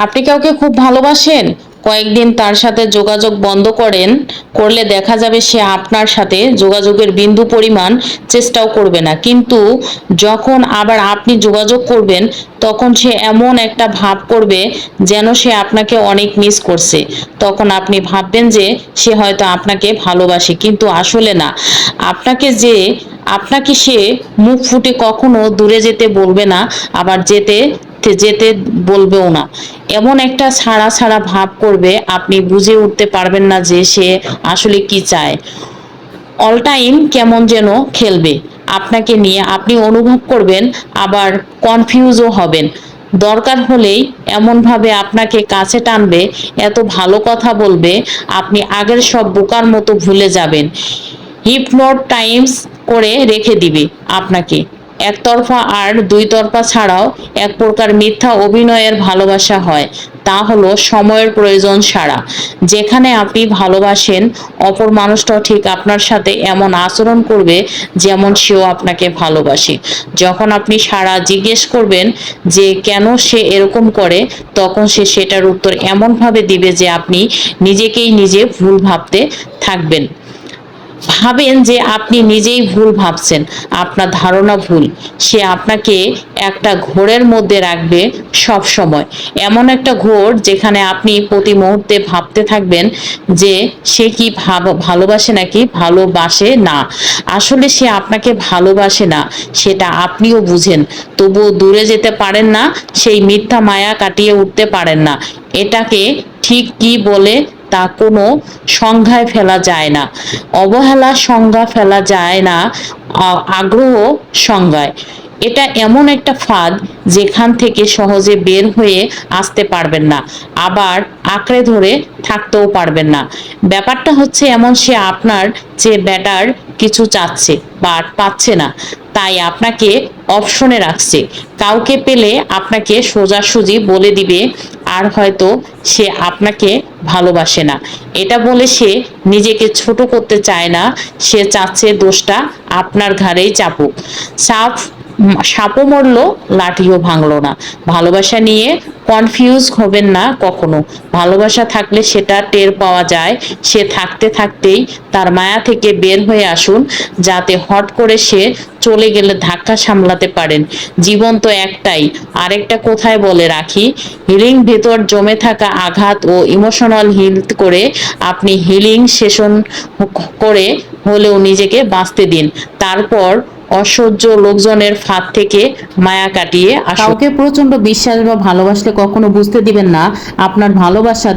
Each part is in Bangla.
আপনি কাউকে খুব ভালোবাসেন, কয়েকদিন তার সাথে যোগাযোগ বন্ধ করলে দেখা যাবে সে আপনার সাথে যোগাযোগের বিন্দু পরিমাণ চেষ্টাও করবে না। কিন্তু যখন আবার আপনি যোগাযোগ করবেন তখন সে এমন একটা ভাব করবে যেন সে আপনাকে অনেক মিস করছে। তখন আপনি ভাববেন যে সে হয়তো আপনাকে ভালোবাসে, কিন্তু আসলে না। আপনাকে যে আপনাকে সে মুখ ফুটে কখনো দূরে যেতে বলবে না, আবার যেতে যেতে বলবেও না। এমন একটা ছাড়া ছাড়া ভাব করবে, আপনি বুঝে উঠতে পারবেন না যে সে আসলে কি চায়। অল টাইম কেমন যেন খেলবে আপনাকে নিয়ে, আপনি অনুভব করবেন, আবার কনফিউজও হবেন। দরকার হলেই এমনভাবে আপনাকে কাছে টানবে, এত ভালো কথা বলবে, আপনি আগের সব বোকার মতো ভুলে যাবেন। হিপনোটাইজ করে রেখে দিবে আপনাকে। একতরফা আর দুই তরফা ছাড়াও এক প্রকার মিথ্যা অভিনয়ের ভালোবাসা হয়, তা হলো সময়ের প্রয়োজন ছাড়া। যেখানে আপনি ভালোবাসেন, অপর মানুষটাও ঠিক আপনার সাথে এমন আচরণ করবে যেমন সেও আপনাকে ভালোবাসে। যখন আপনি সারা জিজ্ঞেস করবেন যে কেন সে এরকম করে, তখন সে সেটার উত্তর এমনভাবে দিবে যে আপনি নিজেকেই নিজে ভুল ভাবতে থাকবেন। ভাবেন যে আপনি নিজেই ভুল ভাবছেন, আপনার ধারণা ভুল। সে আপনাকে একটা ঘোরের মধ্যে রাখবে সব সময়। এমন একটা ঘোর যেখানে আপনি প্রতি মুহূর্তে ভাবতে থাকবেন যে সে কি ভালোবাসে নাকি ভালোবাসে না। আসলে সে আপনাকে ভালোবাসে না, সেটা আপনিও বুঝেন, তবুও দূরে যেতে পারেন না, সেই মিথ্যা মায়া কাটিয়ে উঠতে পারেন না। এটাকে ঠিক কি বলে তা কোনো সংজ্ঞায় ফেলা যায় না। অবহেলা সংজ্ঞা ফেলা যায় না, আগ্রহ সংজ্ঞায়। এটা এমন একটা ফাঁদ যেখান থেকে সহজে বের হয়ে আসতে পারবেন না, আবার আঁকড়ে ধরে থাকতেও পারবেন না। ব্যাপারটা হচ্ছে এমন, সে আপনার যে বেটার কিছু চাচ্ছে বাট পাচ্ছে না, তাই আপনাকে অপশনে রাখছে। কাউকে পেলে আপনাকে সোজাসুজি বলে দিবে, আর হয়তো সে আপনাকে ভালোবাসে না এটা বলে সে নিজেকে ছোট করতে চায় না। সে চাচ্ছে দোষটা আপনার ঘাড়েই চাপুক। সাপ সাপও মরলো, লাঠিও ভাঙলো না। ভালোবাসা নিয়ে কনফিউজ হবেন না কখনো। ভালোবাসা থাকলে সেটা টের পাওয়া যায়। সে থাকতে থাকতেই তার মায়া থেকে বের হয়ে আসুন, যাতে হট করে সে চলে গেলে ধাক্কা সামলাতে পারেন। জীবন তো একটাই। আরেকটা কোথায় বলে রাখি, হিলিং ভেতর জমে থাকা আঘাত ও ইমোশনাল হিল করে আপনি হিলিং সেশন করে হলেও নিজেকে বাঁচতে দিন। তারপর অসহ্য লোকজনের ফাঁদ থেকে মায়া কাটিয়ে আসুন। কাউকে প্রচন্ড বিশ্বাস বা ভালোবাসলে কখনো বুঝতে দিবেন না আপনার ভালোবাসার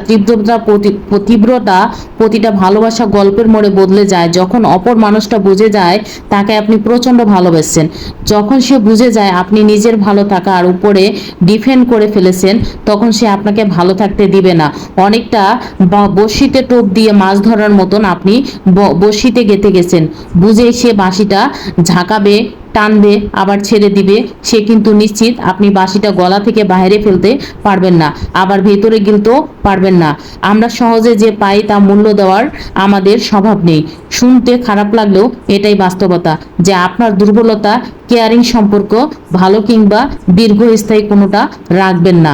তীব্রতা প্রতিটা ভালোবাসা গল্পের মোড়ে বদলে যায়। যখন অপর মানুষটা বুঝে যায় তাকে আপনি প্রচন্ড ভালোবাসছেন, যখন সে বুঝে যায় আপনি নিজের ভালো থাকা আর উপরে ডিফেন্ড করে ফেলেছেন, তখন সে আপনাকে ভালো থাকতে দিবে না। অনেকটা বড়শিতে টোপ দিয়ে মাছ ধরার মতন আপনি বড়শিতে গেঁথে গেছেন, বুঝেই সে বাঁশিটা ঝাঁকাবে, টানবে, আবার ছেড়ে দিবে। সে কিন্তু নিশ্চিত আপনি বাঁশিটা গলা থেকে বাইরে ফেলতে পারবেন না, আবার ভেতরে গিলতেও পারবেন না। আমরা সহজে যে পাই তা মূল্য দেওয়ার আমাদের স্বভাব নেই। শুনতে খারাপ লাগলেও এটাই বাস্তবতা, যে আপনার দুর্বলতা কেয়ারিং সম্পর্ক ভালো কিংবা দীর্ঘস্থায়ী কোনোটা রাখবেন না।